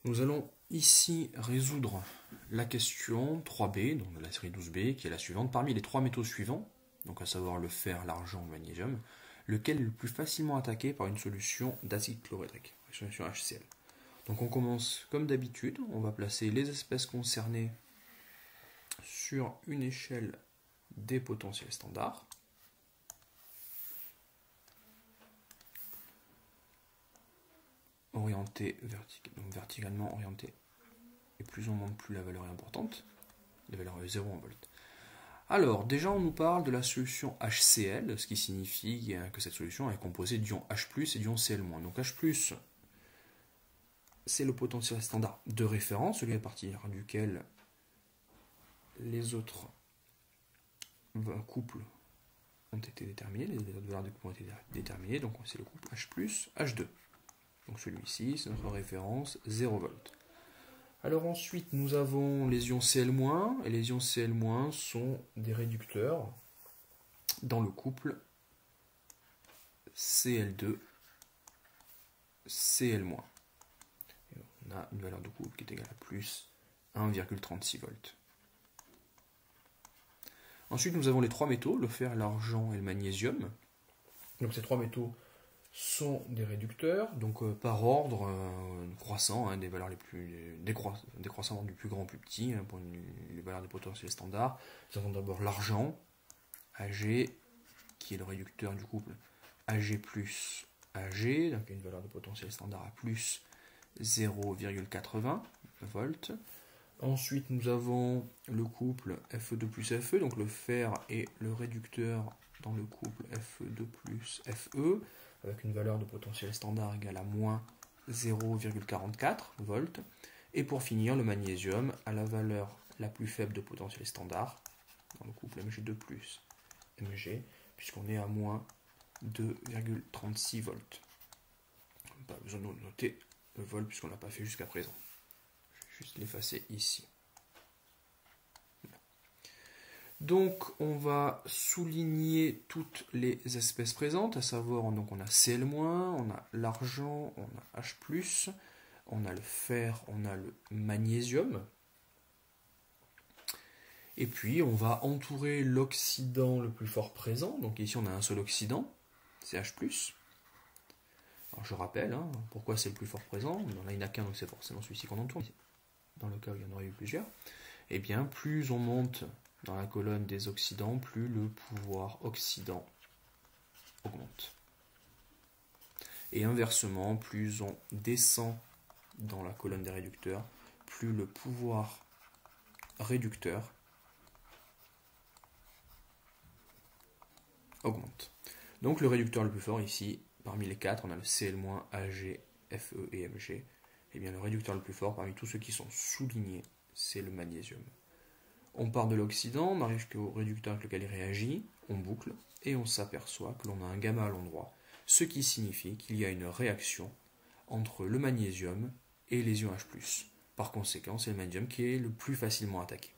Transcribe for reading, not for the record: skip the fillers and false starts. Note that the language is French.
Nous allons ici résoudre la question 3b, donc de la série 12b, qui est la suivante. Parmi les trois métaux suivants, donc à savoir le fer, l'argent, le magnésium, lequel est le plus facilement attaqué par une solution d'acide chlorhydrique, une solution HCl. Donc on commence comme d'habitude, on va placer les espèces concernées sur une échelle des potentiels standards. Orienté donc verticalement orienté, et plus on monte, plus la valeur est importante. La valeur est 0 en volts. Alors, déjà, on nous parle de la solution HCl, ce qui signifie que cette solution est composée d'ions H+, et d'ions Cl-. Donc H+, c'est le potentiel standard de référence, celui à partir duquel les autres couples ont été déterminés, les autres valeurs de couple ont été déterminées, donc c'est le couple H+, H2. Donc celui-ci, c'est notre référence 0 volts. Alors ensuite, nous avons les ions Cl-, et les ions Cl- sont des réducteurs dans le couple Cl2, Cl-. Et on a une valeur de couple qui est égale à plus 1,36 volts. Ensuite, nous avons les trois métaux, le fer, l'argent et le magnésium. Donc ces trois métaux sont des réducteurs, donc par ordre croissant, des valeurs les plus décroissant du plus grand au plus petit, pour les valeurs des potentiels standards. Nous avons d'abord l'argent, Ag, qui est le réducteur du couple Ag plus Ag, donc une valeur de potentiel standard à plus 0,80 volts. Ensuite, nous avons le couple Fe2 plus Fe, donc le fer est le réducteur dans le couple Fe2 plus Fe, avec une valeur de potentiel standard égale à moins 0,44 volts. Et pour finir, le magnésium a la valeur la plus faible de potentiel standard, dans le couple Mg2 plus Mg, puisqu'on est à moins 2,36 volts. Pas besoin de noter le volt puisqu'on ne l'a pas fait jusqu'à présent. Je vais juste l'effacer ici. Donc on va souligner toutes les espèces présentes, à savoir donc on a Cl-, on a l'argent, on a H+, on a le fer, on a le magnésium. Et puis on va entourer l'oxydant le plus fort présent. Donc ici on a un seul oxydant, c'est H+. Alors je rappelle, pourquoi c'est le plus fort présent. Là il n'y en a qu'un, donc c'est forcément celui-ci qu'on entoure. Dans le cas où il y en aurait eu plusieurs. Et bien plus on monte dans la colonne des oxydants, plus le pouvoir oxydant augmente. Et inversement, plus on descend dans la colonne des réducteurs, plus le pouvoir réducteur augmente. Donc le réducteur le plus fort ici, parmi les quatre, on a le Cl-, Ag, Fe et Mg. Et bien le réducteur le plus fort parmi tous ceux qui sont soulignés, c'est le magnésium. On part de l'oxydant, on arrive jusqu'au réducteur avec lequel il réagit, on boucle, et on s'aperçoit que l'on a un gamma à l'endroit, ce qui signifie qu'il y a une réaction entre le magnésium et les ions H+. Par conséquent, c'est le magnésium qui est le plus facilement attaqué.